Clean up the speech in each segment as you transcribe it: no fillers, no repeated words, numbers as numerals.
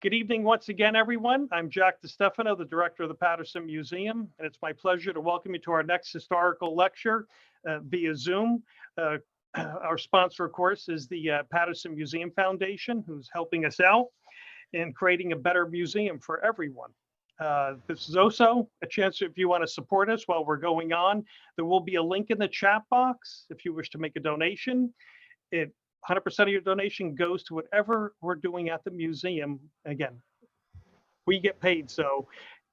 Good evening once again, everyone. I'm Jack DeStefano, the director of the Paterson Museum, and it's my pleasure to welcome you to our next historical lecture via Zoom. Uh, our sponsor, of course, is the Paterson Museum Foundation, who's helping us out in creating a better museum for everyone. This is also a chance if you want to support us while we're going on. There will be a link in the chat box if you wish to make a donation. 100% of your donation goes to whatever we're doing at the museum. Again, we get paid, so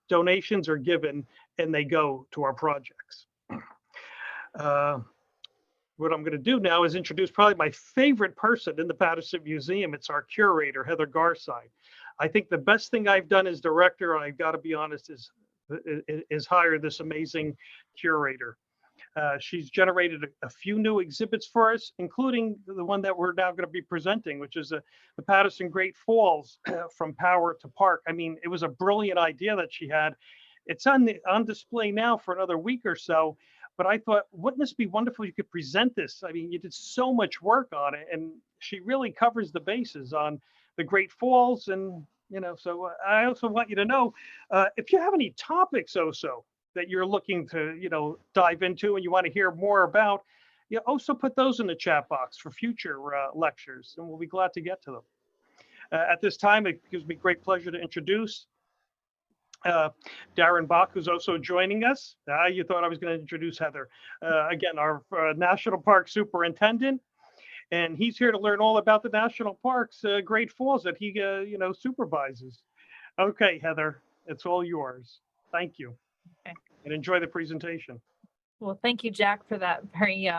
donations are given and they go to our projects. What I'm going to do now is introduce probably my favorite person in the Paterson Museum. It's our curator, Heather Garside. I think the best thing I've done as director, I've got to be honest, is hire this amazing curator. She's generated a few new exhibits for us, including the one that we're now going to be presenting, which is the Paterson Great Falls from Power to Park. I mean, it was a brilliant idea that she had. It's on display now for another week or so, but I thought, wouldn't this be wonderful if you could present this? I mean, you did so much work on it, and she really covers the bases on the Great Falls. And, so I also want you to know, if you have any topics that you're looking to, dive into and you want to hear more about, you also put those in the chat box for future lectures, and we'll be glad to get to them. At this time, it gives me great pleasure to introduce Darren Bach, who's also joining us. You thought I was going to introduce Heather. Again, our National Park Superintendent, and he's here to learn all about the National Parks, Great Falls that he, supervises. Okay, Heather, it's all yours. Thank you. Okay. And enjoy the presentation. Well, thank you, Jack, for that very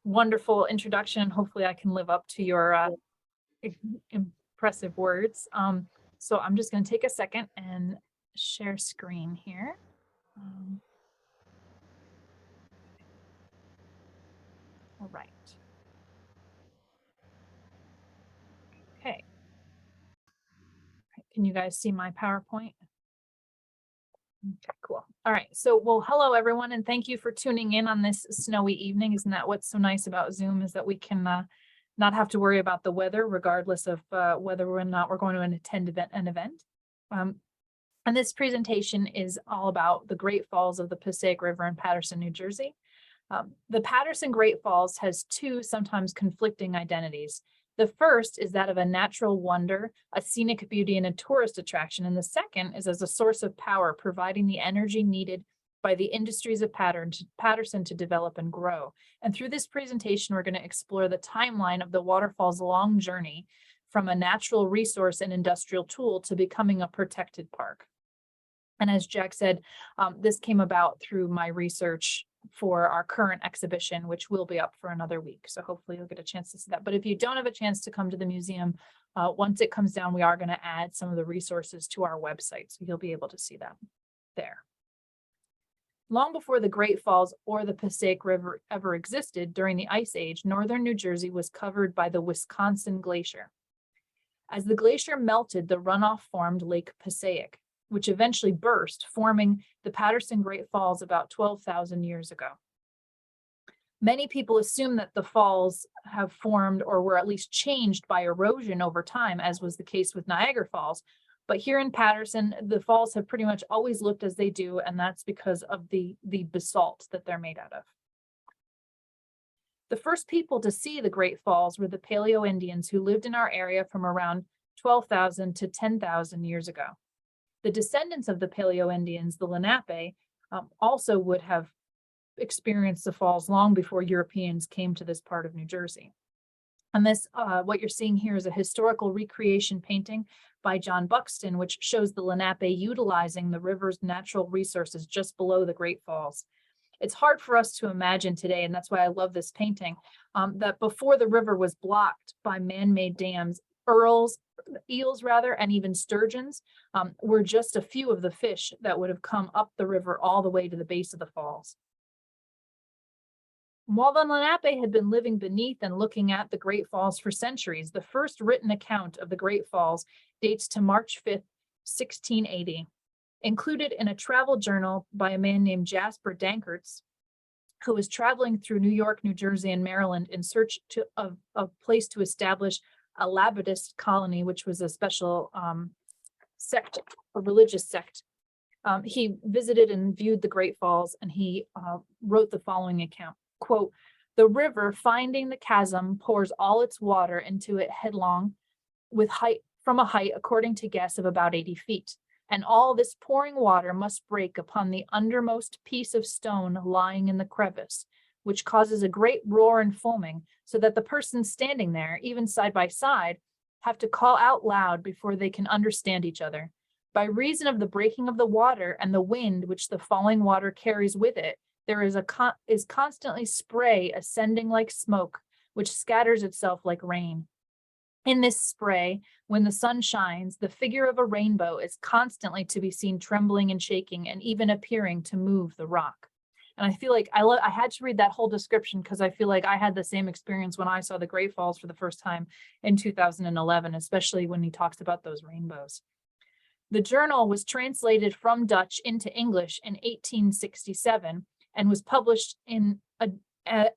wonderful introduction. Hopefully I can live up to your impressive words. So I'm just going to take a second and share screen here. All right. Okay. Can you guys see my PowerPoint? Okay, cool. All right. So, well, hello, everyone, and thank you for tuning in on this snowy evening. Isn't that what's so nice about Zoom, is that we can not have to worry about the weather, regardless of whether or not we're going to attend an event. And this presentation is all about the Great Falls of the Passaic River in Paterson, New Jersey. The Paterson Great Falls has two sometimes conflicting identities. The first is that of a natural wonder, a scenic beauty, and a tourist attraction. And the second is as a source of power, providing the energy needed by the industries of Paterson to develop and grow. And through this presentation, we're going to explore the timeline of the waterfall's long journey from a natural resource and industrial tool to becoming a protected park. And as Jack said, this came about through my research for our current exhibition, which will be up for another week. So hopefully you'll get a chance to see that. But if you don't have a chance to come to the museum, once it comes down, we are going to add some of the resources to our website. So you'll be able to see them there. Long before the Great Falls or the Passaic River ever existed, during the Ice Age, northern New Jersey was covered by the Wisconsin Glacier. As the glacier melted, the runoff formed Lake Passaic, which eventually burst, forming the Paterson Great Falls about 12,000 years ago. Many people assume that the falls have formed or were at least changed by erosion over time, as was the case with Niagara Falls. But here in Paterson, the falls have pretty much always looked as they do, and that's because of the basalt that they're made out of. The first people to see the Great Falls were the Paleo Indians, who lived in our area from around 12,000 to 10,000 years ago. The descendants of the Paleo Indians, the Lenape, also would have experienced the falls long before Europeans came to this part of New Jersey. And this, what you're seeing here is a historical recreation painting by John Buxton, which shows the Lenape utilizing the river's natural resources just below the Great Falls. It's hard for us to imagine today, and that's why I love this painting, that before the river was blocked by man-made dams, eels, and even sturgeons were just a few of the fish that would have come up the river all the way to the base of the falls. While the Lenape had been living beneath and looking at the Great Falls for centuries, the first written account of the Great Falls dates to March 5th, 1680. Included in a travel journal by a man named Jasper Dankerts, who was traveling through New York, New Jersey, and Maryland in search of a place to establish a Labadist colony, which was a special sect, a religious sect. He visited and viewed the Great Falls, and he wrote the following account, quote, "The river, finding the chasm, pours all its water into it headlong from a height, according to guess, of about 80 feet. And all this pouring water must break upon the undermost piece of stone lying in the crevice, which causes a great roar and foaming, so that the persons standing there, even side by side, have to call out loud before they can understand each other. By reason of the breaking of the water and the wind which the falling water carries with it, there is constantly spray ascending like smoke, which scatters itself like rain. In this spray, when the sun shines, the figure of a rainbow is constantly to be seen trembling and shaking, and even appearing to move the rock." And I feel like I had to read that whole description because I feel like I had the same experience when I saw the Great Falls for the first time in 2011, especially when he talks about those rainbows. The journal was translated from Dutch into English in 1867 and was published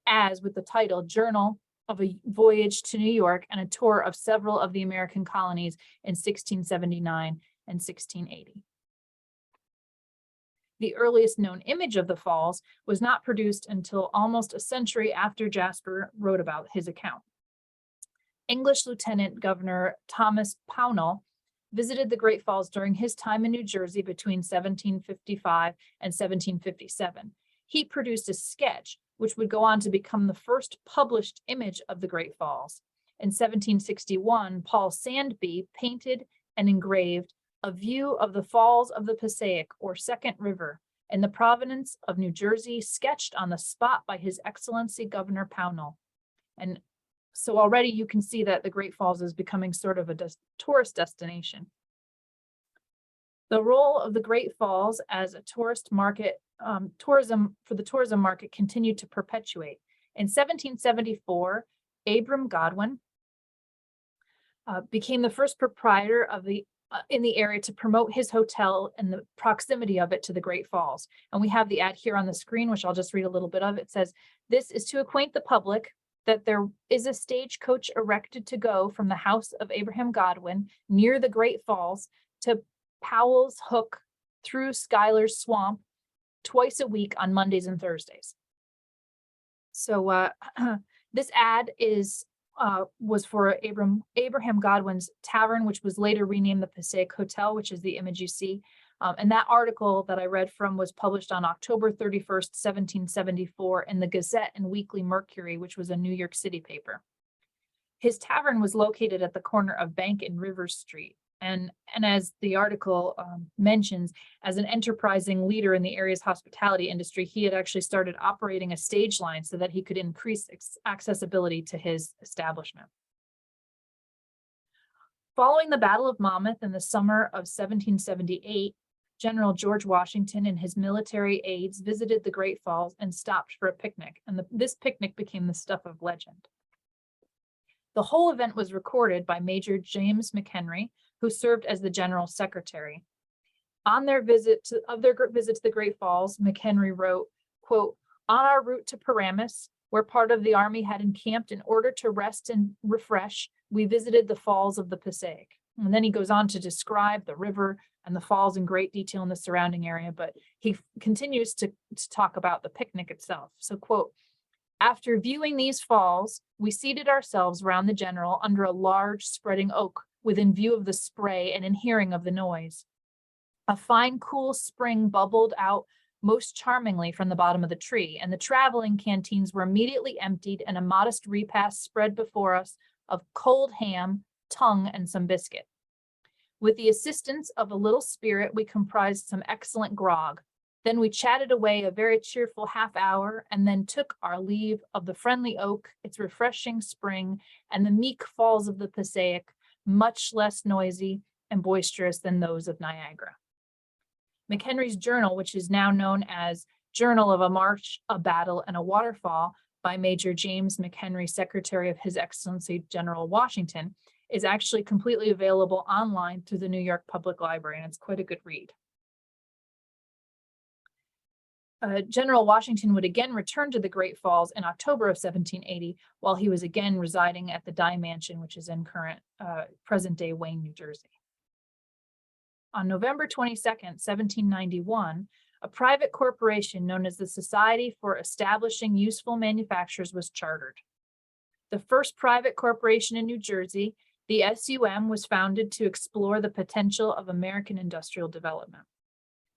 as with the title Journal of a Voyage to New York and a Tour of Several of the American Colonies in 1679 and 1680. The earliest known image of the falls was not produced until almost a century after Jasper wrote about his account. English Lieutenant Governor Thomas Pownall visited the Great Falls during his time in New Jersey between 1755 and 1757. He produced a sketch which would go on to become the first published image of the Great Falls. In 1761, Paul Sandby painted and engraved a view of the Falls of the Passaic, or Second River, in the province of New Jersey, sketched on the spot by His Excellency Governor Pownall. And so already you can see that the Great Falls is becoming sort of a tourist destination. The role of the Great Falls as a tourist market, tourism market continued to perpetuate. In 1774, Abram Godwin became the first proprietor of in the area to promote his hotel and the proximity of it to the Great Falls. And we have the ad here on the screen, which I'll just read a little bit of. It says, "This is to acquaint the public that there is a stagecoach erected to go from the house of Abraham Godwin near the Great Falls to Powell's Hook through Schuyler's Swamp twice a week on Mondays and Thursdays." So this ad was for Abraham Godwin's Tavern, which was later renamed the Passaic Hotel, which is the image you see. And that article that I read from was published on October 31st, 1774 in the Gazette and Weekly Mercury, which was a New York City paper. His tavern was located at the corner of Bank and River Street. And as the article mentions, as an enterprising leader in the area's hospitality industry, he had actually started operating a stage line so that he could increase accessibility to his establishment. Following the Battle of Monmouth in the summer of 1778, General George Washington and his military aides visited the Great Falls and stopped for a picnic, and this picnic became the stuff of legend. The whole event was recorded by Major James McHenry, who served as the general's secretary. On their visit to the Great Falls, McHenry wrote, quote, "On our route to Paramus, where part of the army had encamped in order to rest and refresh, we visited the Falls of the Passaic." And then he goes on to describe the river and the falls in great detail in the surrounding area, but he continues to talk about the picnic itself. So, quote, "After viewing these falls, we seated ourselves round the general under a large spreading oak, within view of the spray and in hearing of the noise. A fine cool spring bubbled out most charmingly from the bottom of the tree, and the traveling canteens were immediately emptied and a modest repast spread before us of cold ham, tongue, and some biscuit. With the assistance of a little spirit, we comprised some excellent grog. Then we chatted away a very cheerful half hour, and then took our leave of the friendly oak, its refreshing spring, and the meek falls of the Passaic, much less noisy and boisterous than those of Niagara." McHenry's journal, which is now known as Journal of a March, a Battle, and a Waterfall by Major James McHenry, Secretary of His Excellency General Washington, is actually completely available online through the New York Public Library, and it's quite a good read. General Washington would again return to the Great Falls in October of 1780, while he was again residing at the Dye Mansion, which is in present-day Wayne, New Jersey. On November 22nd, 1791, a private corporation known as the Society for Establishing Useful Manufactures was chartered. The first private corporation in New Jersey, the SUM was founded to explore the potential of American industrial development.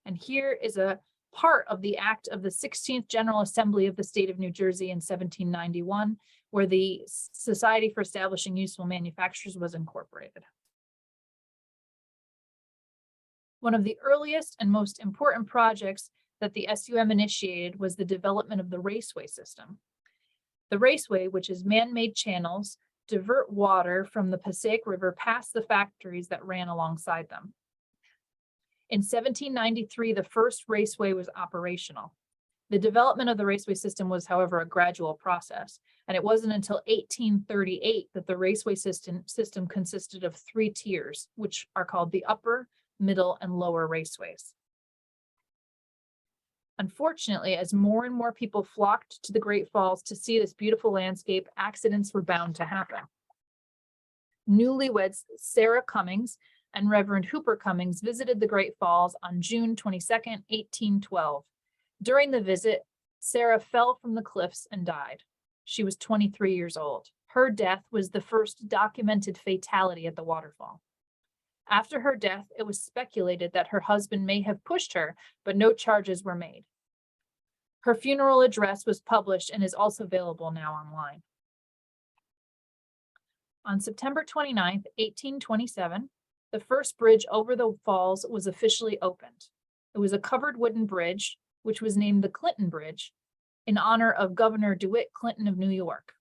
And here is a part of the act of the 16th General Assembly of the State of New Jersey in 1791, where the Society for Establishing Useful Manufactures was incorporated. One of the earliest and most important projects that the SUM initiated was the development of the raceway system. The raceway, which is man-made channels, divert water from the Passaic River past the factories that ran alongside them. In 1793, the first raceway was operational. The development of the raceway system was, however, a gradual process, and it wasn't until 1838 that the raceway system consisted of 3 tiers, which are called the upper, middle, and lower raceways. Unfortunately, as more and more people flocked to the Great Falls to see this beautiful landscape, accidents were bound to happen. Newlyweds Sarah Cummings and Reverend Hooper Cummings visited the Great Falls on June 22nd, 1812. During the visit, Sarah fell from the cliffs and died. She was 23 years old. Her death was the first documented fatality at the waterfall. After her death, it was speculated that her husband may have pushed her, but no charges were made. Her funeral address was published and is also available now online. On September 29th, 1827, the first bridge over the falls was officially opened. It was a covered wooden bridge, which was named the Clinton Bridge in honor of Governor DeWitt Clinton of New York.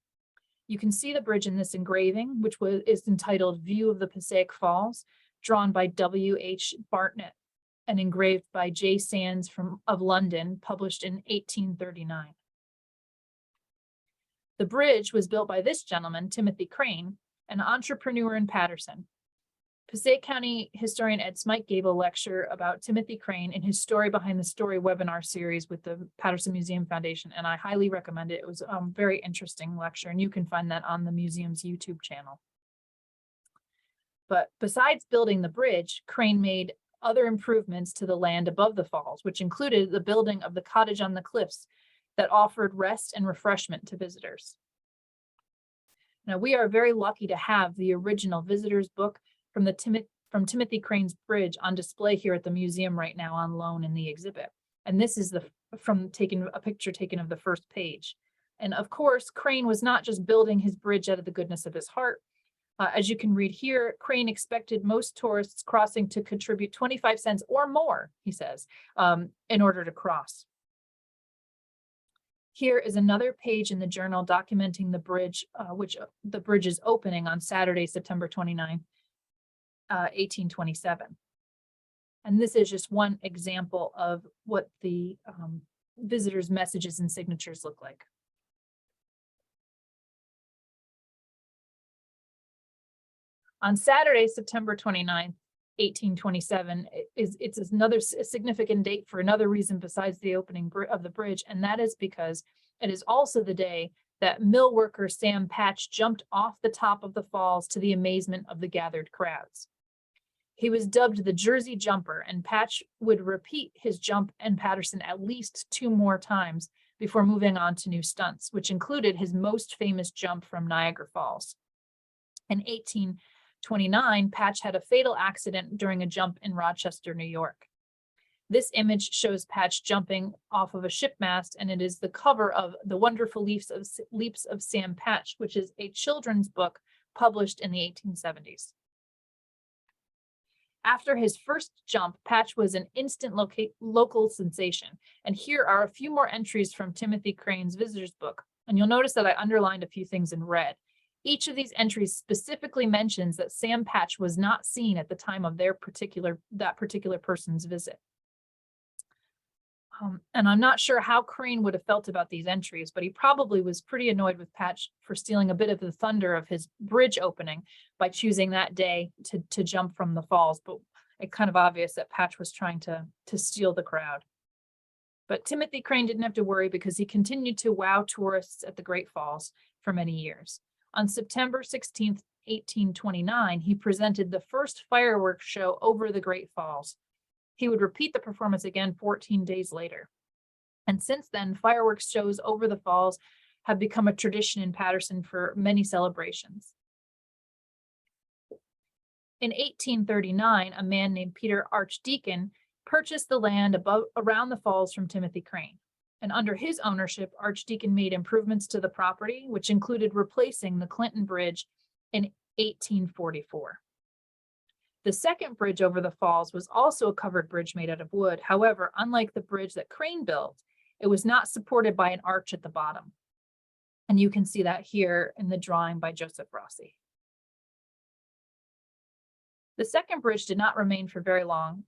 You can see the bridge in this engraving, which is entitled View of the Passaic Falls, drawn by W.H. Bartnett and engraved by J. Sands of London, published in 1839. The bridge was built by this gentleman, Timothy Crane, an entrepreneur in Paterson. Passaic County historian Ed Smike gave a lecture about Timothy Crane in his Story Behind the Story webinar series with the Paterson Museum Foundation, and I highly recommend it. It was a very interesting lecture, and you can find that on the museum's YouTube channel. But besides building the bridge, Crane made other improvements to the land above the falls, which included the building of the cottage on the cliffs that offered rest and refreshment to visitors. Now, we are very lucky to have the original visitor's book from Timothy Crane's bridge on display here at the museum right now on loan in the exhibit. And this is a picture taken of the first page. And of course, Crane was not just building his bridge out of the goodness of his heart. As you can read here, Crane expected most tourists crossing to contribute 25 cents or more, he says, in order to cross. Here is another page in the journal documenting the bridge, which the bridge is opening on Saturday, September 29, 1827. And this is just one example of what the visitors' messages and signatures look like. On Saturday, September 29th, 1827, it's another significant date for another reason besides the opening of the bridge, and that is because it is also the day that mill worker Sam Patch jumped off the top of the falls to the amazement of the gathered crowds. He was dubbed the Jersey Jumper, and Patch would repeat his jump in Paterson at least 2 more times before moving on to new stunts, which included his most famous jump from Niagara Falls. In 1829, Patch had a fatal accident during a jump in Rochester, New York. This image shows Patch jumping off of a ship mast, and it is the cover of The Wonderful Leaps of Sam Patch, which is a children's book published in the 1870s. After his first jump, Patch was an instant local sensation. And here are a few more entries from Timothy Crane's visitor's book. And you'll notice that I underlined a few things in red. Each of these entries specifically mentions that Sam Patch was not seen at the time of that particular person's visit. And I'm not sure how Crane would have felt about these entries, but he probably was pretty annoyed with Patch for stealing a bit of the thunder of his bridge opening by choosing that day to jump from the falls. But it's kind of obvious that Patch was trying to steal the crowd. But Timothy Crane didn't have to worry because he continued to wow tourists at the Great Falls for many years. On September 16th, 1829, he presented the first fireworks show over the Great Falls. He would repeat the performance again 14 days later. And since then, fireworks shows over the falls have become a tradition in Paterson for many celebrations. In 1839, a man named Peter Archdeacon purchased the land around the falls from Timothy Crane. And under his ownership, Archdeacon made improvements to the property, which included replacing the Clinton Bridge in 1844. The second bridge over the falls was also a covered bridge made out of wood. However, unlike the bridge that Crane built, it was not supported by an arch at the bottom. And you can see that here in the drawing by Joseph Rossi. The second bridge did not remain for very long.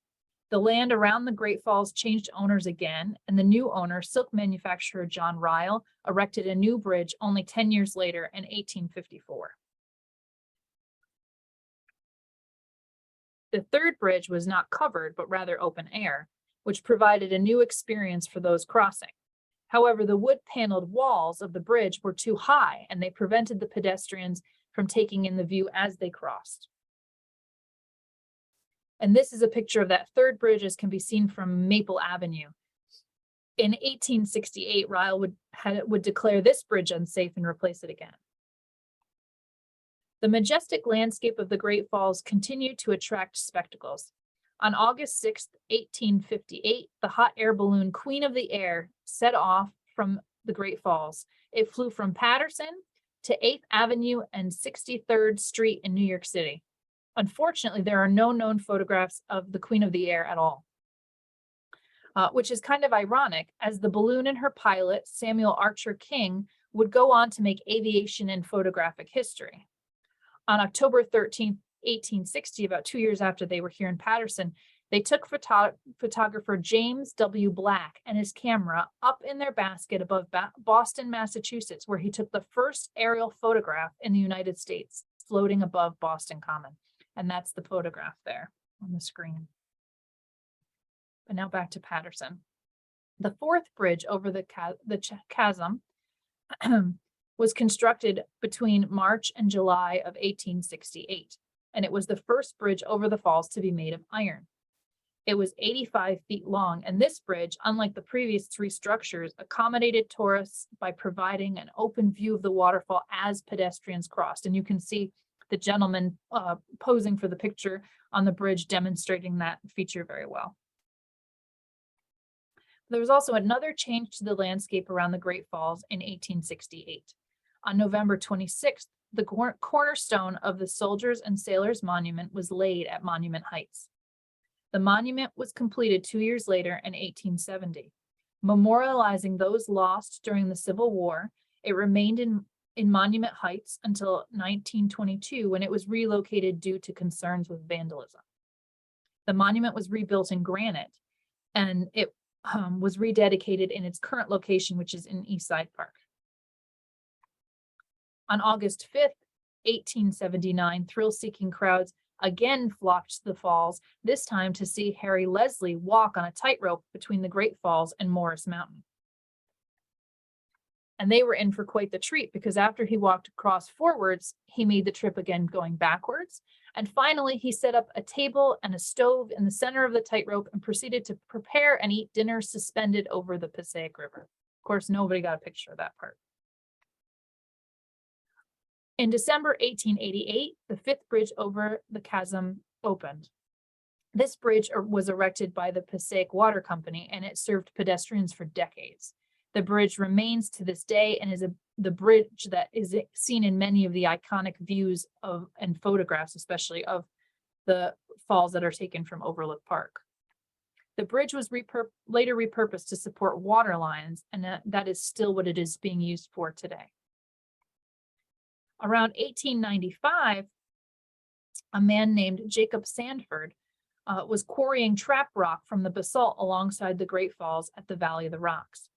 The land around the Great Falls changed owners again, and the new owner, silk manufacturer John Ryle, erected a new bridge only 10 years later in 1854. The third bridge was not covered, but rather open air, which provided a new experience for those crossing. However, the wood-paneled walls of the bridge were too high, and they prevented the pedestrians from taking in the view as they crossed. And this is a picture of that third bridge, as can be seen from Maple Avenue. In 1868, Ryle would declare this bridge unsafe and replace it again. The majestic landscape of the Great Falls continued to attract spectacles. On August 6, 1858, the hot air balloon Queen of the Air set off from the Great Falls. It flew from Paterson to 8th Avenue and 63rd Street in New York City. Unfortunately, there are no known photographs of the Queen of the Air at all, which is kind of ironic, as the balloon and her pilot, Samuel Archer King, would go on to make aviation and photographic history. On October 13th, 1860, about 2 years after they were here in Paterson, they took photographer James W. Black and his camera up in their basket above Boston, Massachusetts, where he took the first aerial photograph in the United States, floating above Boston Common. And that's the photograph there on the screen. But now back to Paterson. The fourth bridge over the chasm was constructed between March and July of 1868, and it was the first bridge over the falls to be made of iron. It was 85 feet long, and this bridge, unlike the previous three structures, accommodated tourists by providing an open view of the waterfall as pedestrians crossed. And you can see the gentleman posing for the picture on the bridge demonstrating that feature very well. There was also another change to the landscape around the Great Falls in 1868. On November 26th, the cornerstone of the Soldiers and Sailors Monument was laid at Monument Heights. The monument was completed 2 years later in 1870. Memorializing those lost during the Civil War, it remained in Monument Heights until 1922, when it was relocated due to concerns with vandalism. The monument was rebuilt in granite, and it was rededicated in its current location, which is in Eastside Park. On August 5th, 1879, thrill-seeking crowds again flocked to the falls, this time to see Harry Leslie walk on a tightrope between the Great Falls and Morris Mountain. And they were in for quite the treat, because after he walked across forwards, he made the trip again going backwards. And finally, he set up a table and a stove in the center of the tightrope and proceeded to prepare and eat dinner suspended over the Passaic River. Of course, nobody got a picture of that part. In December 1888, the fifth bridge over the chasm opened. This bridge was erected by the Passaic Water Company, and it served pedestrians for decades. The bridge remains to this day and is the bridge that is seen in many of the iconic views of and photographs, especially of the falls that are taken from Overlook Park. The bridge was later repurposed to support water lines, and that is still what it is being used for today. Around 1895, a man named Jacob Sandford was quarrying trap rock from the basalt alongside the Great Falls at the Valley of the Rocks.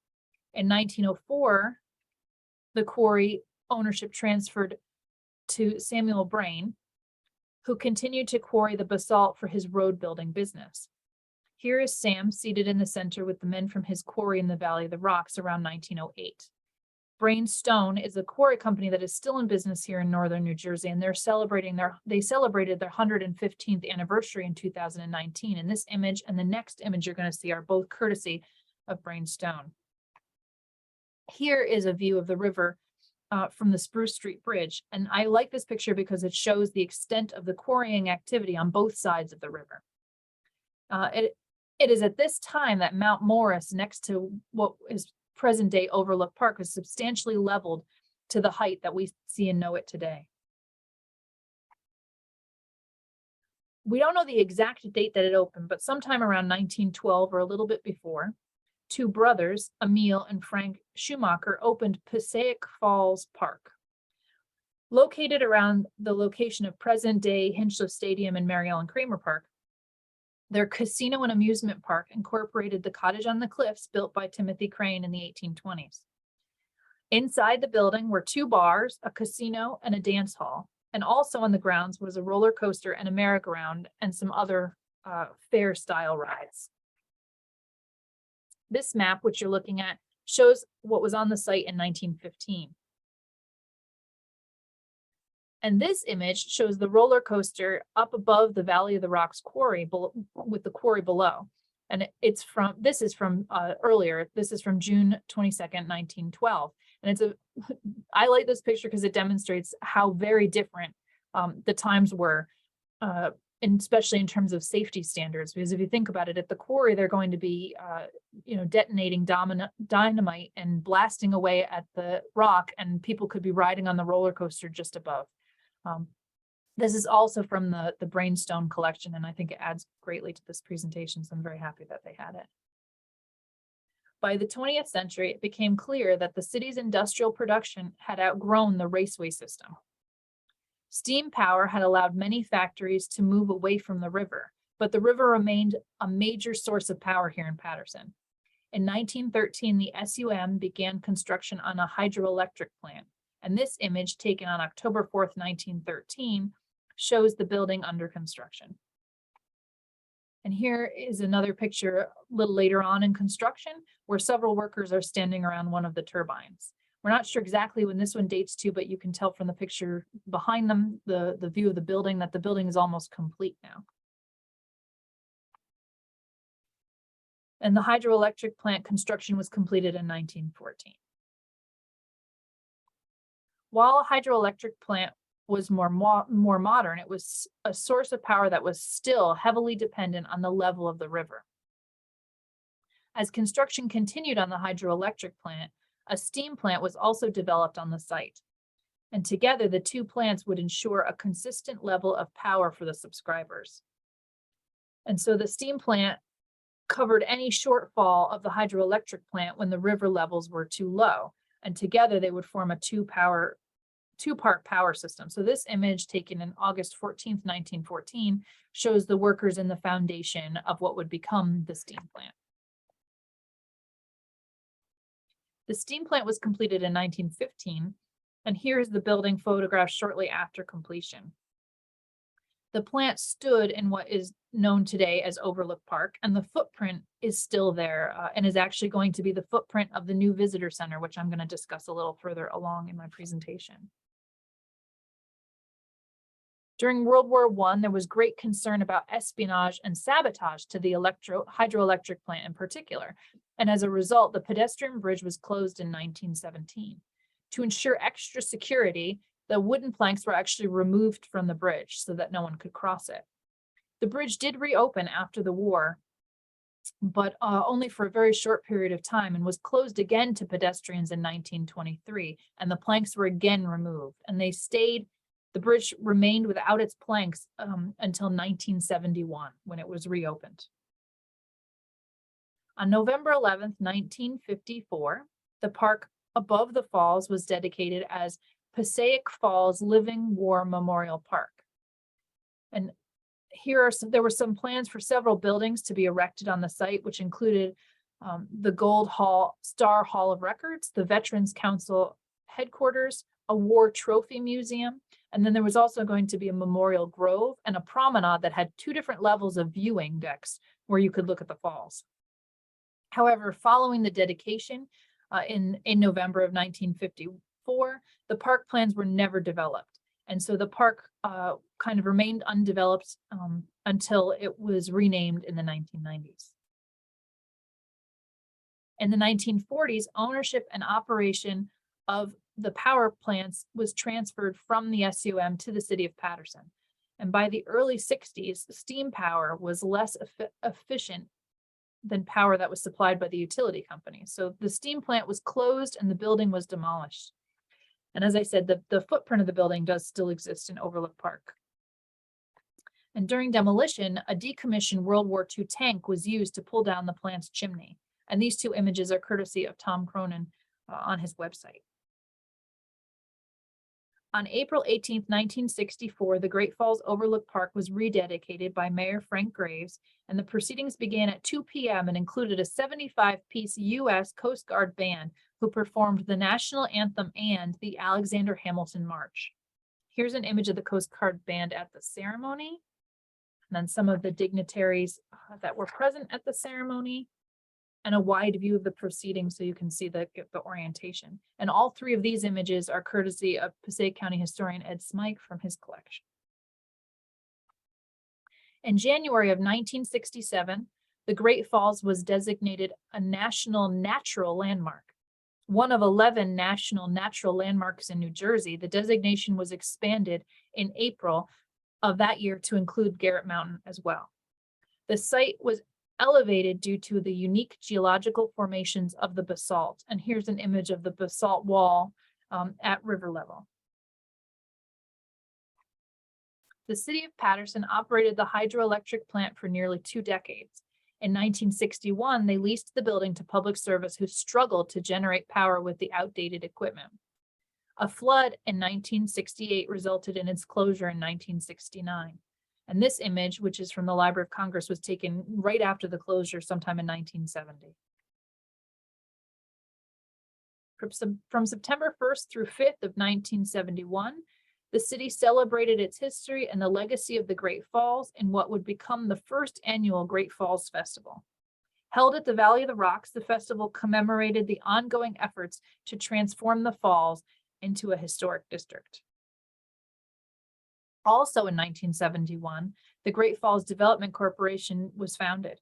In 1904, the quarry ownership transferred to Samuel Brain, who continued to quarry the basalt for his road building business. Here is Sam seated in the center with the men from his quarry in the Valley of the Rocks around 1908. Brain Stone is a quarry company that is still in business here in northern New Jersey, and they celebrated their 115th anniversary in 2019. And this image and the next image you're going to see are both courtesy of Brain Stone. Here is a view of the river from the Spruce Street Bridge, and I like this picture because it shows the extent of the quarrying activity on both sides of the river. It is at this time that Mount Morris, next to what is present-day Overlook Park, was substantially leveled to the height that we see and know it today. We don't know the exact date that it opened, but sometime around 1912 or a little bit before, two brothers, Emil and Frank Schumacher, opened Passaic Falls Park. Located around the location of present-day Hinchliffe Stadium and Mary Ellen Kramer Park, their casino and amusement park incorporated the cottage on the cliffs built by Timothy Crane in the 1820s. Inside the building were two bars, a casino, and a dance hall. And also on the grounds was a roller coaster and a merry-go-round and some other fair-style rides. This map, which you're looking at, shows what was on the site in 1915. And this image shows the roller coaster up above the Valley of the Rocks quarry with the quarry below. And this is from earlier. This is from June 22nd, 1912. And I like this picture because it demonstrates how very different the times were, and especially in terms of safety standards. Because if you think about it, at the quarry, they're going to be, detonating dynamite and blasting away at the rock, and people could be riding on the roller coaster just above. This is also from the Brain Stone collection, and I think it adds greatly to this presentation, so I'm very happy that they had it. By the 20th century, it became clear that the city's industrial production had outgrown the raceway system. Steam power had allowed many factories to move away from the river, but the river remained a major source of power here in Paterson. In 1913, the SUM began construction on a hydroelectric plant, and this image, taken on October 4th, 1913, shows the building under construction. And here is another picture a little later on in construction, where several workers are standing around one of the turbines. We're not sure exactly when this one dates to, but you can tell from the picture behind them, the view of the building, that the building is almost complete now. And the hydroelectric plant construction was completed in 1914. While a hydroelectric plant was more modern, it was a source of power that was still heavily dependent on the level of the river. As construction continued on the hydroelectric plant, a steam plant was also developed on the site. And together, the two plants would ensure a consistent level of power for the subscribers. And so the steam plant covered any shortfall of the hydroelectric plant when the river levels were too low. And together they would form a two-part power system. So this image, taken in August 14th, 1914, shows the workers in the foundation of what would become the steam plant. The steam plant was completed in 1915, and here is the building photographed shortly after completion. The plant stood in what is known today as Overlook Park, and the footprint is still there and is actually going to be the footprint of the new visitor center, which I'm going to discuss a little further along in my presentation. During World War I, there was great concern about espionage and sabotage to the hydroelectric plant in particular. And as a result, the pedestrian bridge was closed in 1917. To ensure extra security, the wooden planks were actually removed from the bridge so that no one could cross it. The bridge did reopen after the war, but only for a very short period of time, and was closed again to pedestrians in 1923, and the planks were again removed, and the bridge remained without its planks until 1971, when it was reopened. On November 11th, 1954, the park above the falls was dedicated as Passaic Falls Living War Memorial Park. And there were some plans for several buildings to be erected on the site, which included the Gold Star Hall of Records, the Veterans Council headquarters, a war trophy museum, and then there was also going to be a memorial grove and a promenade that had 2 different levels of viewing decks where you could look at the falls. However, following the dedication in November of 1954, the park plans were never developed. And so the park kind of remained undeveloped until it was renamed in the 1990s. In the 1940s, ownership and operation of the power plants was transferred from the SUM to the City of Paterson. And by the early 60s, steam power was less efficient than power that was supplied by the utility company. So the steam plant was closed and the building was demolished. And as I said, the footprint of the building does still exist in Overlook Park. And during demolition, a decommissioned World War II tank was used to pull down the plant's chimney. And these 2 images are courtesy of Tom Cronin on his website. On April 18, 1964, the Great Falls Overlook Park was rededicated by Mayor Frank Graves, and the proceedings began at 2 p.m. and included a 75-piece U.S. Coast Guard band who performed the national anthem and the Alexander Hamilton March. Here's an image of the Coast Guard band at the ceremony, and then some of the dignitaries that were present at the ceremony, and a wide view of the proceedings so you can see the orientation. And all 3 of these images are courtesy of Passaic County historian Ed Smike from his collection. In January of 1967, the Great Falls was designated a National Natural Landmark. One of 11 national natural landmarks in New Jersey, the designation was expanded in April of that year to include Garrett Mountain as well. The site was elevated due to the unique geological formations of the basalt. And here's an image of the basalt wall at river level. The City of Paterson operated the hydroelectric plant for nearly 2 decades. In 1961, they leased the building to public service who struggled to generate power with the outdated equipment. A flood in 1968 resulted in its closure in 1969. And this image, which is from the Library of Congress, was taken right after the closure sometime in 1970. From September 1st through 5th of 1971, the city celebrated its history and the legacy of the Great Falls in what would become the first annual Great Falls Festival. Held at the Valley of the Rocks, the festival commemorated the ongoing efforts to transform the falls into a historic district. Also in 1971, the Great Falls Development Corporation was founded.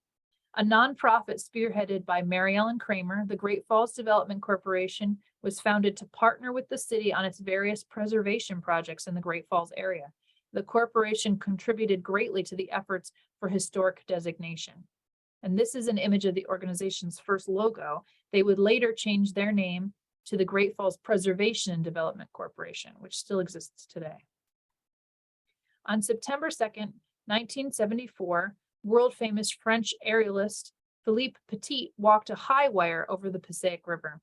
A nonprofit spearheaded by Mary Ellen Kramer, the Great Falls Development Corporation was founded to partner with the city on its various preservation projects in the Great Falls area. The corporation contributed greatly to the efforts for historic designation. And this is an image of the organization's first logo. They would later change their name to the Great Falls Preservation and Development Corporation, which still exists today. On September 2nd, 1974, world-famous French aerialist Philippe Petit walked a high wire over the Passaic River.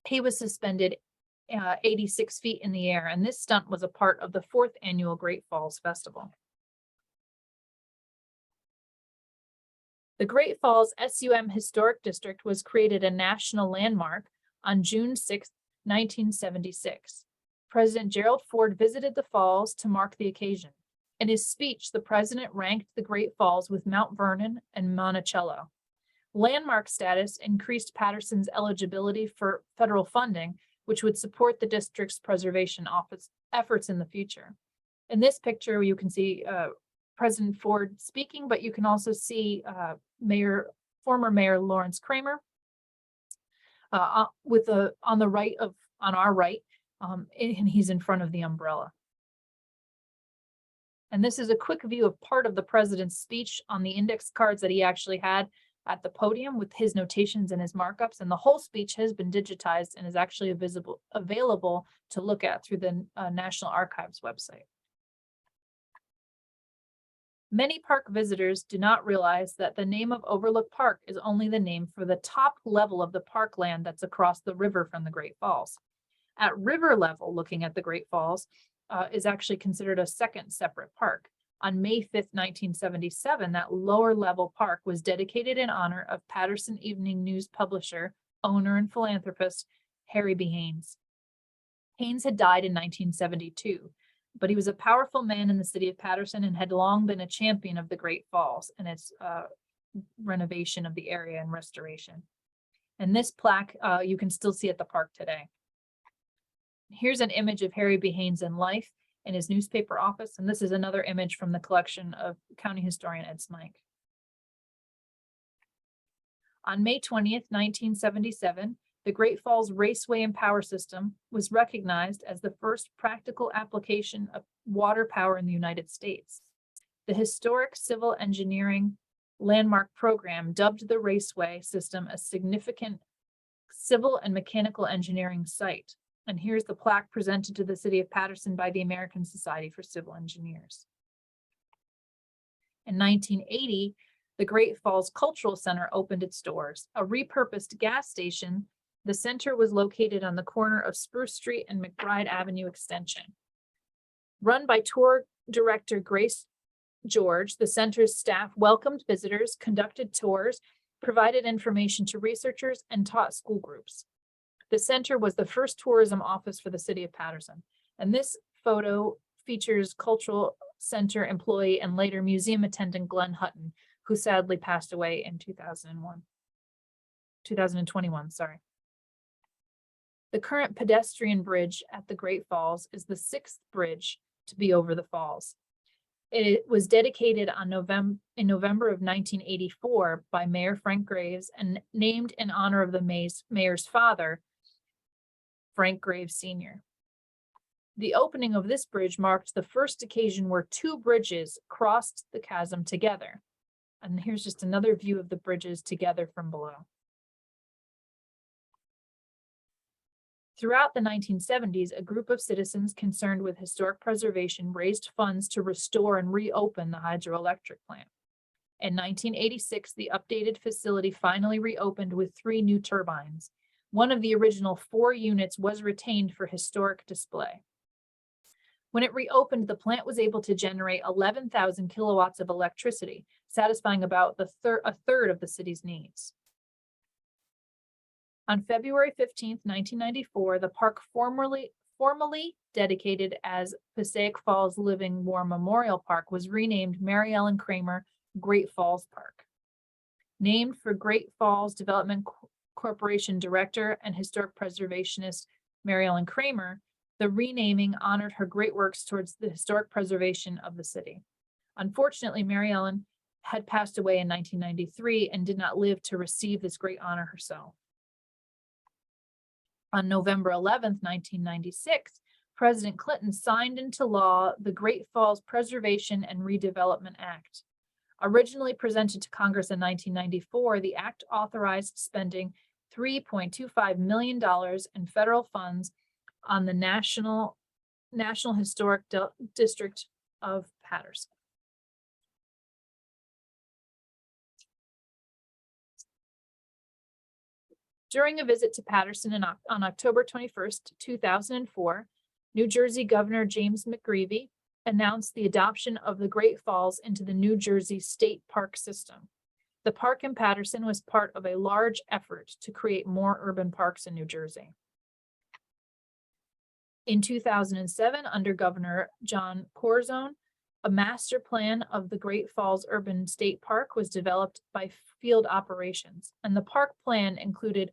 He was suspended 86 feet in the air, and this stunt was a part of the 4th annual Great Falls Festival. The Great Falls SUM Historic District was created a national landmark on June 6, 1976. President Gerald Ford visited the falls to mark the occasion. In his speech, the president ranked the Great Falls with Mount Vernon and Monticello. Landmark status increased Paterson's eligibility for federal funding, which would support the district's preservation office efforts in the future. In this picture, you can see President Ford speaking, but you can also see former Mayor Lawrence Kramer on our right, and he's in front of the umbrella. And this is a quick view of part of the president's speech on the index cards that he actually had at the podium with his notations and his markups. And the whole speech has been digitized and is actually available to look at through the National Archives website. Many park visitors do not realize that the name of Overlook Park is only the name for the top level of the parkland that's across the river from the Great Falls. At river level, looking at the Great Falls, is actually considered a second separate park. On May 5th, 1977, that lower level park was dedicated in honor of Paterson Evening News publisher, owner, and philanthropist Harry B. Haynes. Haynes had died in 1972, but he was a powerful man in the city of Paterson and had long been a champion of the Great Falls and its renovation of the area and restoration. And this plaque, you can still see at the park today. Here's an image of Harry B. Haynes in life in his newspaper office, and this is another image from the collection of County Historian Ed Smike. On May 20th, 1977, the Great Falls Raceway and Power System was recognized as the first practical application of water power in the United States. The historic civil engineering landmark program dubbed the raceway system a significant civil and mechanical engineering site. And here's the plaque presented to the city of Paterson by the American Society for Civil Engineers. In 1980, the Great Falls Cultural Center opened its doors, a repurposed gas station. The center was located on the corner of Spruce Street and McBride Avenue Extension. Run by tour director Grace George, the center's staff welcomed visitors, conducted tours, provided information to researchers, and taught school groups. The center was the first tourism office for the city of Paterson. And this photo features cultural center employee and later museum attendant Glenn Hutton, who sadly passed away in 2021, sorry. The current pedestrian bridge at the Great Falls is the 6th bridge to be over the falls. It was dedicated in November of 1984 by Mayor Frank Graves and named in honor of the mayor's father, Frank Graves Sr. The opening of this bridge marked the first occasion where two bridges crossed the chasm together. And here's just another view of the bridges together from below. Throughout the 1970s, a group of citizens concerned with historic preservation raised funds to restore and reopen the hydroelectric plant. In 1986, the updated facility finally reopened with 3 new turbines. One of the original 4 units was retained for historic display. When it reopened, the plant was able to generate 11,000 kilowatts of electricity, satisfying about a third of the city's needs. On February 15th, 1994, the park formally dedicated as Passaic Falls Living War Memorial Park was renamed Mary Ellen Kramer Great Falls Park. Named for Great Falls Development Corporation Director and Historic Preservationist Mary Ellen Kramer, the renaming honored her great works towards the historic preservation of the city. Unfortunately, Mary Ellen had passed away in 1993 and did not live to receive this great honor herself. On November 11th, 1996, President Clinton signed into law the Great Falls Preservation and Redevelopment Act. Originally presented to Congress in 1994, the act authorized spending $3.25 million in federal funds on the National Historic District of Paterson. During a visit to Paterson on October 21st, 2004, New Jersey Governor James McGreevey announced the adoption of the Great Falls into the New Jersey State Park System. The park in Paterson was part of a large effort to create more urban parks in New Jersey. In 2007, under Governor John Corzone, a master plan of the Great Falls Urban State Park was developed by field operations, and the park plan included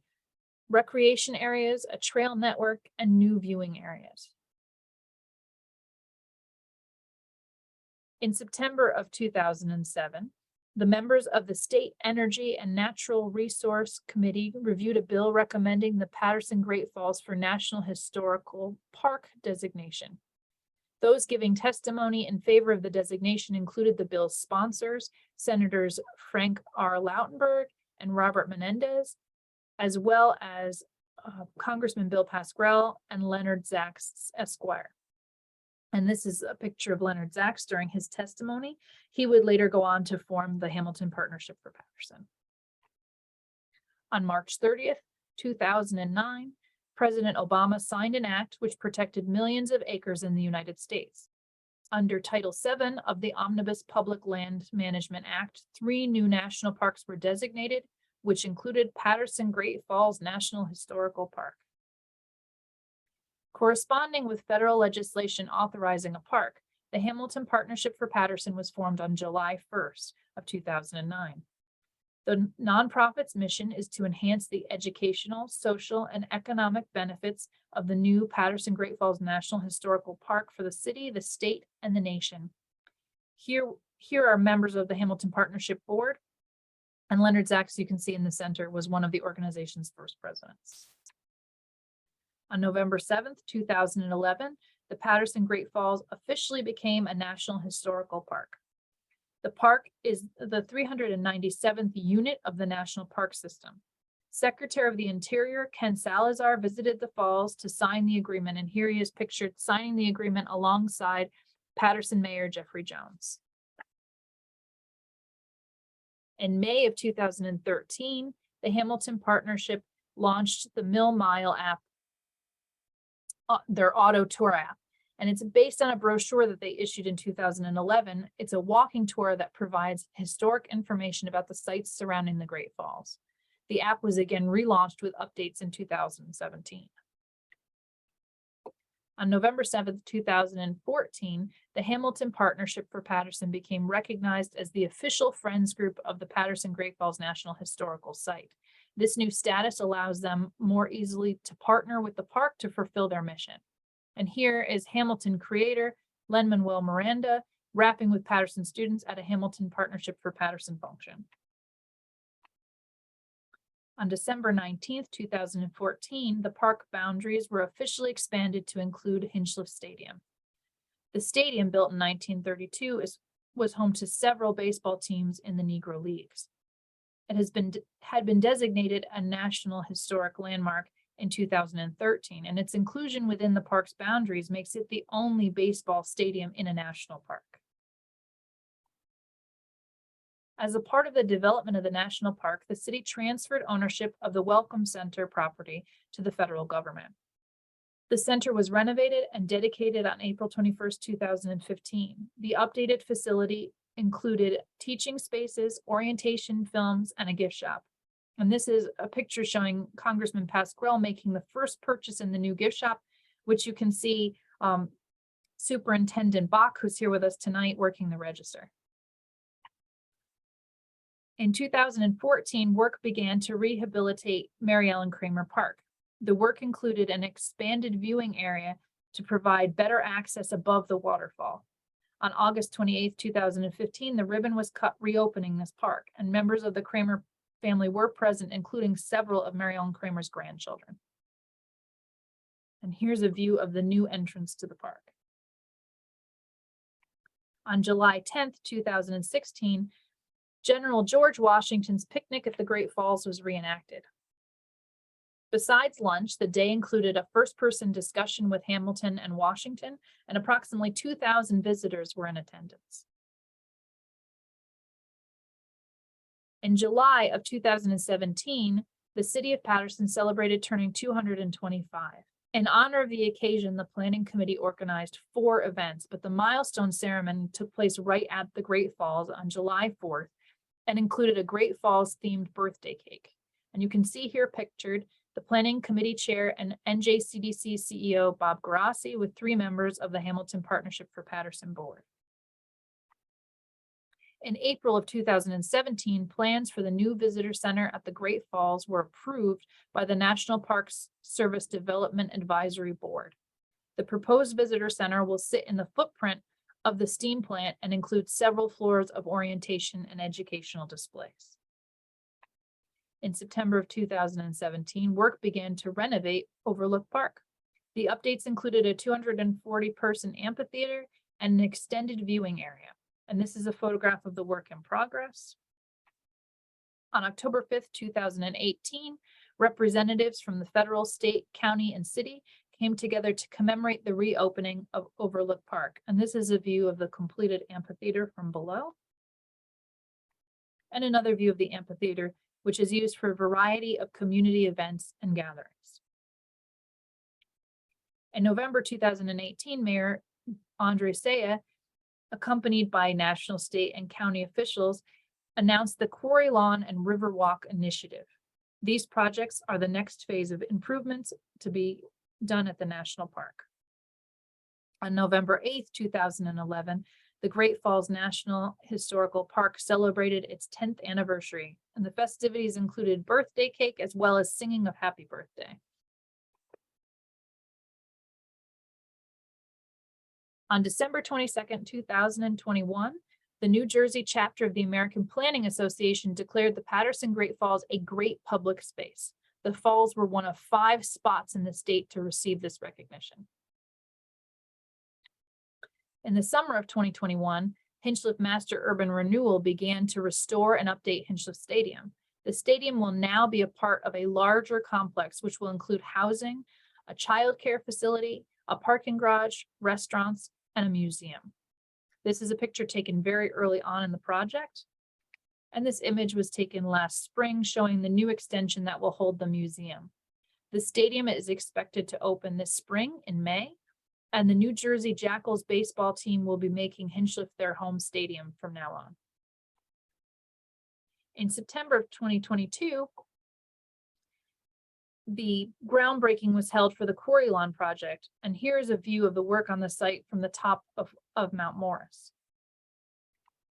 recreation areas, a trail network, and new viewing areas. In September of 2007, the members of the State Energy and Natural Resource Committee reviewed a bill recommending the Paterson Great Falls for National Historical Park designation. Those giving testimony in favor of the designation included the bill's sponsors, Senators Frank R. Lautenberg and Robert Menendez, as well as Congressman Bill Pascrell and Leonard Zacks, Esquire. And this is a picture of Leonard Zacks during his testimony. He would later go on to form the Hamilton Partnership for Paterson. On March 30th, 2009, President Obama signed an act which protected millions of acres in the United States. Under Title VII of the Omnibus Public Land Management Act, 3 new national parks were designated, which included Paterson Great Falls National Historical Park. Corresponding with federal legislation authorizing a park, the Hamilton Partnership for Paterson was formed on July 1st of 2009. The nonprofit's mission is to enhance the educational, social, and economic benefits of the new Paterson Great Falls National Historical Park for the city, the state, and the nation. Here are members of the Hamilton Partnership Board, and Leonard Zaks, you can see in the center, was one of the organization's first presidents. On November 7th, 2011, the Paterson Great Falls officially became a National Historical Park. The park is the 397th unit of the National Park System. Secretary of the Interior, Ken Salazar, visited the falls to sign the agreement, and here he is pictured signing the agreement alongside Paterson Mayor Jeffrey Jones. In May of 2013, the Hamilton Partnership launched the Mill Mile app, their auto tour app, and it's based on a brochure that they issued in 2011. It's a walking tour that provides historic information about the sites surrounding the Great Falls. The app was again relaunched with updates in 2017. On November 7th, 2014, the Hamilton Partnership for Paterson became recognized as the official Friends Group of the Paterson Great Falls National Historical Site. This new status allows them more easily to partner with the park to fulfill their mission. And here is Hamilton creator Lin-Manuel Miranda rapping with Paterson students at a Hamilton Partnership for Paterson function. On December 19th, 2014, the park boundaries were officially expanded to include Hinchliffe Stadium. The stadium, built in 1932, was home to several baseball teams in the Negro Leagues. It had been designated a National Historic Landmark in 2013, and its inclusion within the park's boundaries makes it the only baseball stadium in a national park. As a part of the development of the national park, the city transferred ownership of the Welcome Center property to the federal government. The center was renovated and dedicated on April 21st, 2015. The updated facility included teaching spaces, orientation films, and a gift shop. And this is a picture showing Congressman Pasquale making the first purchase in the new gift shop, which you can see Superintendent Bach, who's here with us tonight, working the register. In 2014, work began to rehabilitate Mary Ellen Kramer Park. The work included an expanded viewing area to provide better access above the waterfall. On August 28, 2015, the ribbon was cut reopening this park, and members of the Kramer family were present, including several of Mary Ellen Kramer's grandchildren. And here's a view of the new entrance to the park. On July 10th, 2016, General George Washington's picnic at the Great Falls was reenacted. Besides lunch, the day included a first-person discussion with Hamilton and Washington, and approximately 2,000 visitors were in attendance. In July of 2017, the City of Paterson celebrated turning 225. In honor of the occasion, the Planning Committee organized 4 events, but the milestone ceremony took place right at the Great Falls on July 4th and included a Great Falls themed birthday cake. And you can see here pictured the Planning Committee Chair and NJCDC CEO Bob Garassi with 3 members of the Hamilton Partnership for Paterson Board. In April of 2017, plans for the new visitor center at the Great Falls were approved by the National Parks Service Development Advisory Board. The proposed visitor center will sit in the footprint of the steam plant and include several floors of orientation and educational displays. In September of 2017, work began to renovate Overlook Park. The updates included a 240-person amphitheater and an extended viewing area. And this is a photograph of the work in progress. On October 5th, 2018, representatives from the federal, state, county, and city came together to commemorate the reopening of Overlook Park. And this is a view of the completed amphitheater from below. And another view of the amphitheater, which is used for a variety of community events and gatherings. In November 2018, Mayor Andre Saya, accompanied by national, state, and county officials, announced the Quarry Lawn and Riverwalk Initiative. These projects are the next phase of improvements to be done at the national park. On November 8th, 2011, the Great Falls National Historical Park celebrated its 10th anniversary, and the festivities included birthday cake as well as singing of happy birthday. On December 22nd, 2021, the New Jersey chapter of the American Planning Association declared the Paterson Great Falls a great public space. The falls were one of 5 spots in the state to receive this recognition. In the summer of 2021, Hinchliffe Master Urban Renewal began to restore and update Hinchliffe Stadium. The stadium will now be a part of a larger complex, which will include housing, a childcare facility, a parking garage, restaurants, and a museum. This is a picture taken very early on in the project. And this image was taken last spring, showing the new extension that will hold the museum. The stadium is expected to open this spring in May, and the New Jersey Jackals baseball team will be making Hinchliffe their home stadium from now on. In September of 2022, the groundbreaking was held for the Quarry Lawn project, and here's a view of the work on the site from the top of Mount Morris.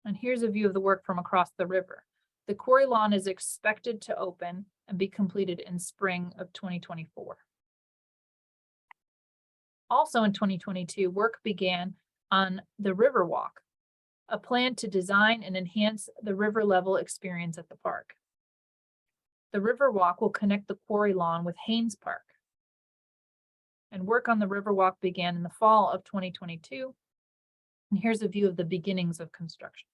And here's a view of the work from across the river. The Quarry Lawn is expected to open and be completed in spring of 2024. Also in 2022, work began on the Riverwalk, a plan to design and enhance the river level experience at the park. The Riverwalk will connect the Quarry Lawn with Haynes Park. And work on the Riverwalk began in the fall of 2022. And here's a view of the beginnings of construction.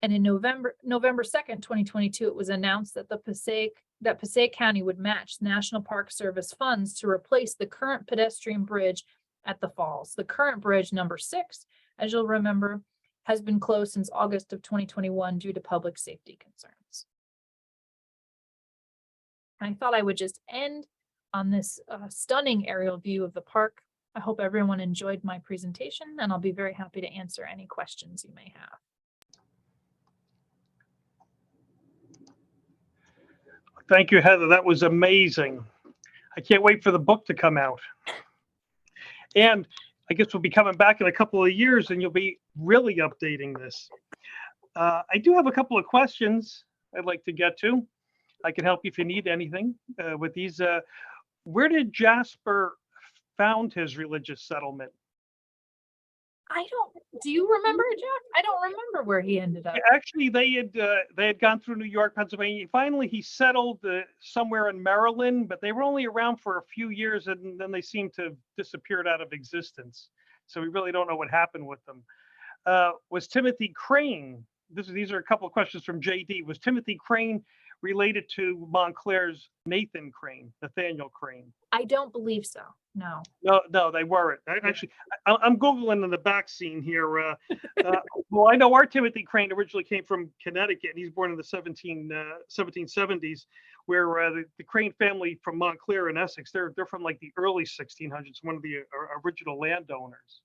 And in November 2nd, 2022, it was announced that Passaic County would match National Park Service funds to replace the current pedestrian bridge at the falls. The current bridge, number 6, as you'll remember, has been closed since August of 2021 due to public safety concerns. I thought I would just end on this stunning aerial view of the park. I hope everyone enjoyed my presentation, and I'll be very happy to answer any questions you may have. Thank you, Heather. That was amazing. I can't wait for the book to come out. And I guess we'll be coming back in a couple of years and you'll be really updating this. I do have a couple of questions I'd like to get to. I can help you if you need anything with these. Where did Jasper found his religious settlement? Do you remember, Jack? I don't remember where he ended up. Actually, they had gone through New York, Pennsylvania. Finally, he settled somewhere in Maryland, but they were only around for a few years, and then they seemed to have disappeared out of existence. So we really don't know what happened with them. Was Timothy Crane? These are a couple of questions from JD. Was Timothy Crane related to Montclair's Nathaniel Crane? I don't believe so. No. No, they weren't. Actually, I'm Googling in the back scene here. Well, I know our Timothy Crane originally came from Connecticut, and he's born in the 1770s, where the Crane family from Montclair in Essex, they're from like the early 1600s, one of the original landowners.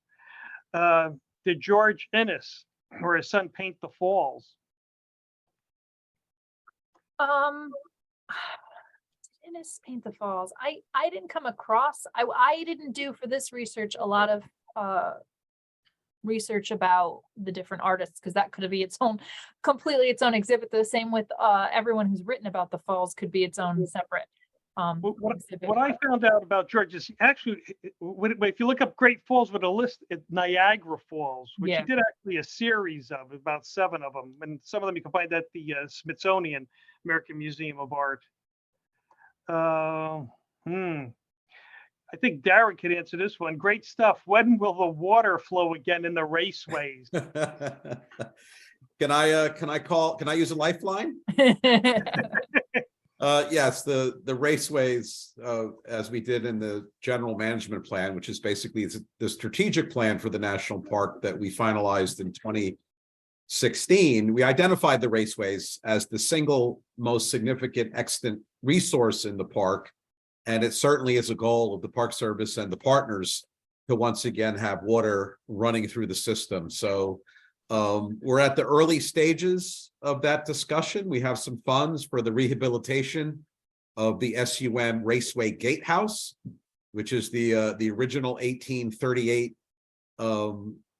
Did George Innes or his son paint the falls? Innes paint the falls. I didn't come across. I didn't do for this research a lot of research about the different artists, because that could be completely its own exhibit. The same with everyone who's written about the falls could be its own separate. What I found out about George is actually, if you look up Great Falls with a list, it's Niagara Falls, which he did actually a series of about 7 of them, and some of them you can find at the Smithsonian American Museum of Art. I think Darren could answer this one. Great stuff. When will the water flow again in the raceways? Can I use a lifeline? Yes, the raceways, as we did in the general management plan, which is basically the strategic plan for the national park that we finalized in 2016, we identified the raceways as the single most significant extant resource in the park. And it certainly is a goal of the Park Service and the partners to once again have water running through the system. So we're at the early stages of that discussion. We have some funds for the rehabilitation of the SUM Raceway Gatehouse, which is the original 1838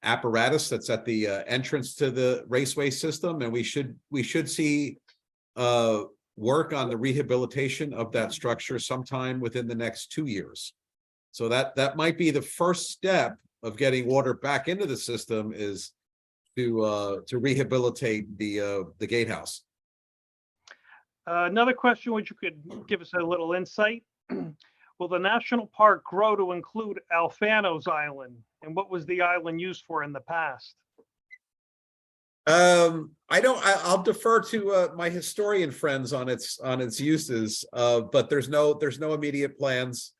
apparatus that's at the entrance to the raceway system, and we should see work on the rehabilitation of that structure sometime within the next 2 years. So that might be the first step of getting water back into the system, is to rehabilitate the gatehouse. Another question, which you could give us a little insight. Will the national park grow to include Alfano's Island? And what was the island used for in the past? I'll defer to my historian friends on its uses, but there's no immediate plans.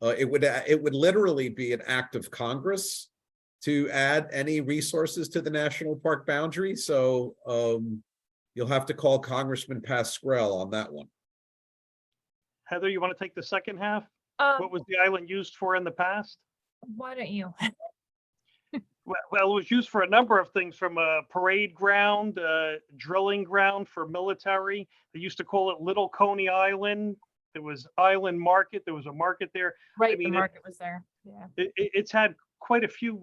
It would literally be an act of Congress to add any resources to the national park boundary. So you'll have to call Congressman Pascrell on that one. Heather, you want to take the second half? What was the island used for in the past? Why don't you? Well, it was used for a number of things, from a parade ground, drilling ground for military. They used to call it Little Coney Island. There was Island Market. There was a market there. Right, I mean, the market was there. Yeah. It's had quite a few,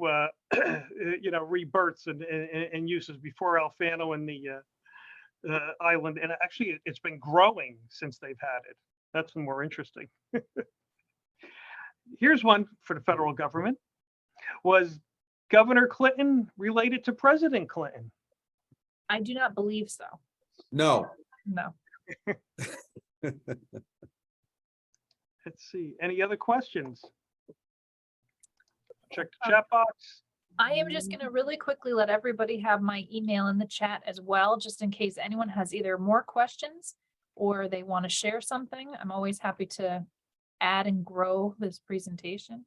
rebirths and uses before Alfano and the island. And actually, it's been growing since they've had it. That's more interesting. Here's one for the federal government. Was Governor Clinton related to President Clinton? I do not believe so. No. No. Let's see. Any other questions? Check the chat box. I am just going to really quickly let everybody have my email in the chat as well, just in case anyone has either more questions or they want to share something. I'm always happy to add and grow this presentation.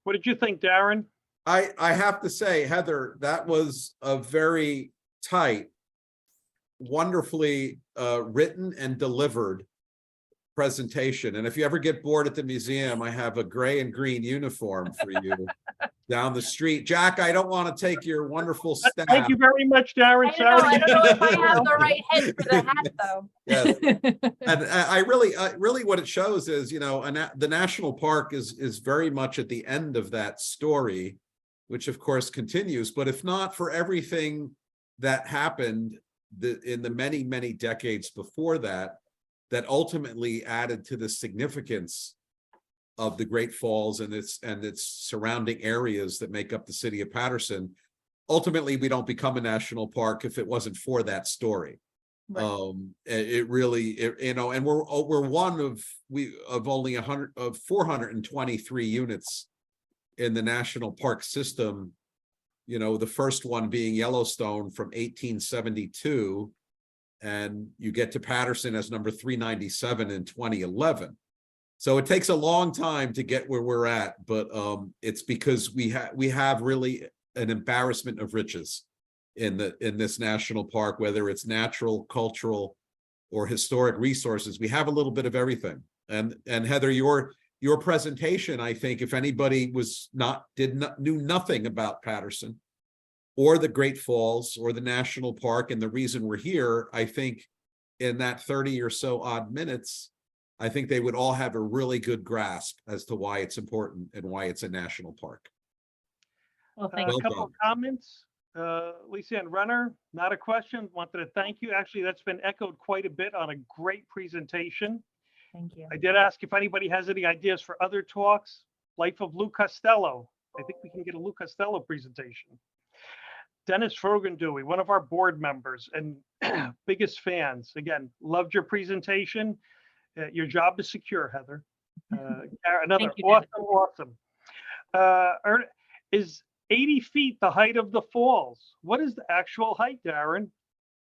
What did you think, Darren? I have to say, Heather, that was a very tight, wonderfully written and delivered presentation. And if you ever get bored at the museum, I have a gray and green uniform for you down the street. Jack, I don't want to take your wonderful staff. Thank you very much, Darren. I don't know if I have the right head for the hat, though. Yes. And I really what it shows is, the national park is very much at the end of that story, which of course continues. But if not for everything that happened in the many, many decades before that, that ultimately added to the significance of the Great Falls and its surrounding areas that make up the city of Paterson. Ultimately, we don't become a national park if it wasn't for that story. Right. It really, and we're one of only 423 units in the national park system. The first one being Yellowstone from 1872. And you get to Paterson as number 397 in 2011. So it takes a long time to get where we're at, but it's because we have really an embarrassment of riches in this national park, whether it's natural, cultural, or historic resources. We have a little bit of everything. And Heather, your presentation, I think, if anybody knew nothing about Paterson, or the Great Falls, or the national park, and the reason we're here, I think in that 30 or so odd minutes, I think they would all have a really good grasp as to why it's important and why it's a national park. Well, thank you. A couple of comments. Lisa and Runner, not a question. Wanted to thank you. Actually, that's been echoed quite a bit on a great presentation. Thank you. I did ask if anybody has any ideas for other talks. Life of Lou Costello. I think we can get a Lou Costello presentation. Dennis Frogendui, one of our board members and biggest fans. Again, loved your presentation. Your job is secure, Heather. Another awesome. Is 80 feet the height of the falls? What is the actual height, Darren?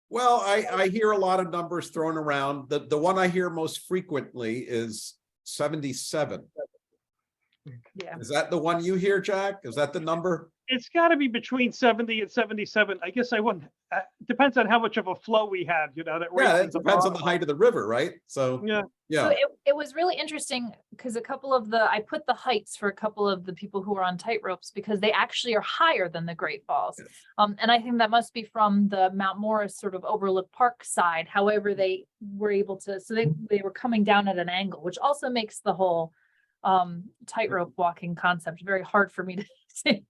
Well, I hear a lot of numbers thrown around. The one I hear most frequently is 77. Yeah. Is that the one you hear, Jack? Is that the number? It's got to be between 70 and 77. I guess I wouldn't. Depends on how much of a flow we had. You know, that Yeah, race it depends on the height of the river, right? So, Yeah. So yeah, it was really interesting because I put the heights for a couple of the people who are on tight ropes because they actually are higher than the Great Falls. Yes. And I think that must be from the Mount Morris sort of Overlook Park side. However, they were able to, so they were coming down at an angle, which also makes the whole tightrope walking concept very hard for me to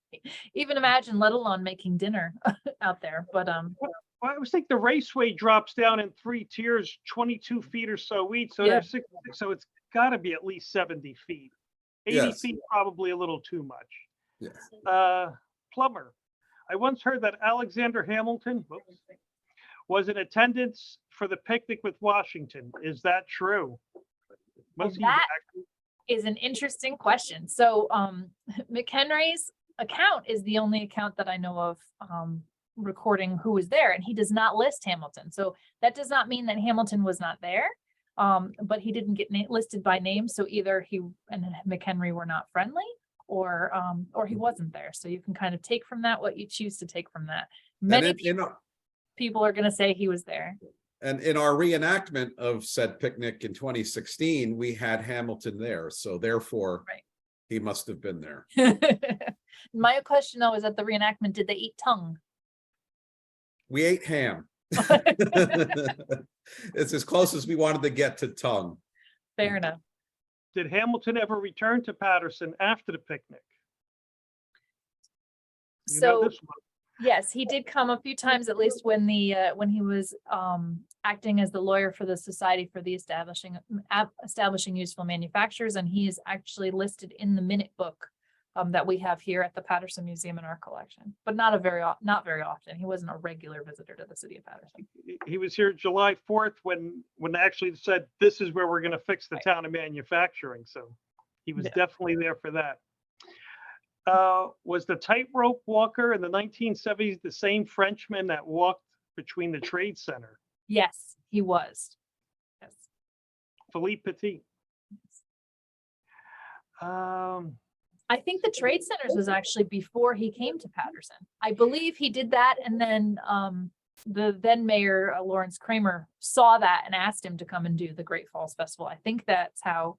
even imagine, let alone making dinner out there. But Well, I was think the raceway drops down in 3 tiers, 22 feet or so each. So Yeah. there's 66. So it's got to be at least 70 feet. 80 Yes. feet, probably a little too much. yes. Plumber. I once heard that Alexander Hamilton was in attendance for the picnic with Washington. Is that true? Was he that actually- is an interesting question. So McHenry's account is the only account that I know of recording who was there, and he does not list Hamilton. So that does not mean that Hamilton was not there, but he didn't get listed by name. So either he and McHenry were not friendly, or he wasn't there. So you can kind of take from that what you choose to take from that. Many people are going to say he was there. And in our reenactment of said picnic in 2016, we had Hamilton there. So therefore, Right. he must have been there. My question though is at the reenactment, did they eat tongue? We ate ham. It's as close as we wanted to get to tongue. Fair enough. Did Hamilton ever return to Paterson after the picnic? You know So this one. yes, he did come a few times, at least when he was acting as the lawyer for the Society for the Establishing Useful Manufacturers, and he is actually listed in the minute book that we have here at the Paterson Museum in our collection, but not very often. He wasn't a regular visitor to the city of Paterson. He was here July 4th when they actually said this is where we're going to fix the Right. town of manufacturing. So he was Yeah. definitely there for that. Was the tightrope walker in the 1970s the same Frenchman that walked between the Trade Center? Yes, he was. Yes. Philippe Petit. I think the Trade Centers was actually before he came to Paterson. I believe he did that, and then the then mayor Lawrence Kramer saw that and asked him to come and do the Great Falls Festival. I think that's how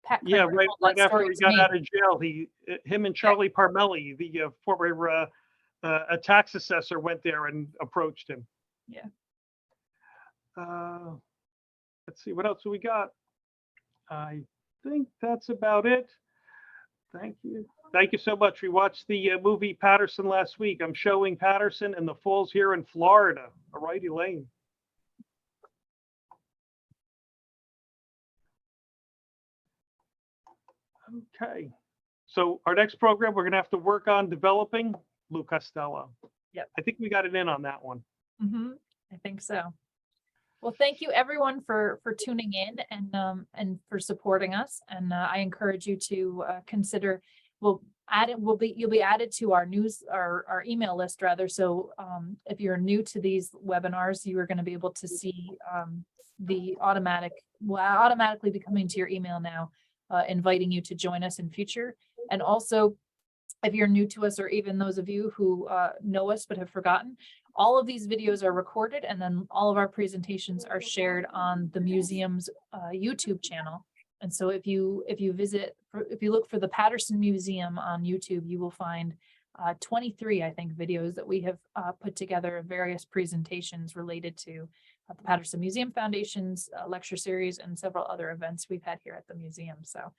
Pat Yeah, Kramer right, told that right after story he to got me. out of jail, him and Charlie Parmelli, the former a tax assessor, went there and approached him. Yeah. Let's see, what else do we got? I think that's about it. Thank you. Thank you so much. We watched the movie Paterson last week. I'm showing Paterson and the falls here in Florida. All right, Elaine. Okay. So our next program, we're going to have to work on developing Lou Costello. Yep. I think we got it in on that one. I think so. Well, thank you everyone for tuning in and for supporting us. And I encourage you to consider. You'll be added to our our email list rather. So if you're new to these webinars, you are going to be able to see the automatically be coming to your email now, inviting you to join us in future. And also, if you're new to us, or even those of you who know us but have forgotten, all of these videos are recorded, and then all of our presentations are shared on the museum's YouTube channel. And so if you look for the Paterson Museum on YouTube, you will find 23, I think, videos that we have put together of various presentations related to the Paterson Museum Foundation's lecture series and several other events we've had here at the museum. So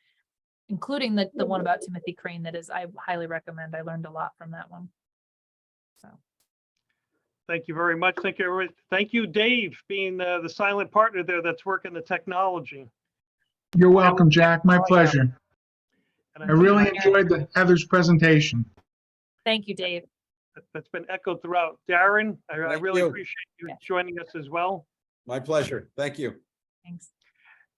including the one about Timothy Crane, I highly recommend. I learned a lot from that one. So. Thank you very much. Thank you, everybody. Thank you, Dave, being the silent partner there that's working the technology. You're welcome, Jack. My pleasure. And I really enjoyed Heather's presentation. Thank you, Dave. That's been echoed throughout. Darren, I really you. appreciate you Yes. joining us as well. My pleasure. Thank you. Thanks.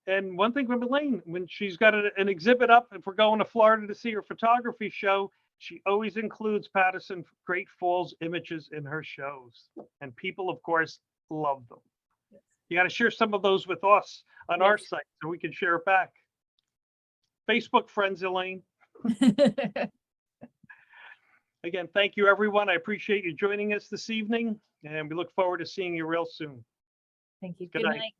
And one thing from Elaine, when she's got an exhibit up, if we're going to Florida to see her photography show, she always includes Paterson Great Falls images in her shows. And people, of course, love them. You got to share some of those with us on our site so we can share it back. Facebook friends, Elaine. Again, thank you, everyone. I appreciate you joining us this evening, and we look forward to seeing you real soon. Thank you. Good Good night. night.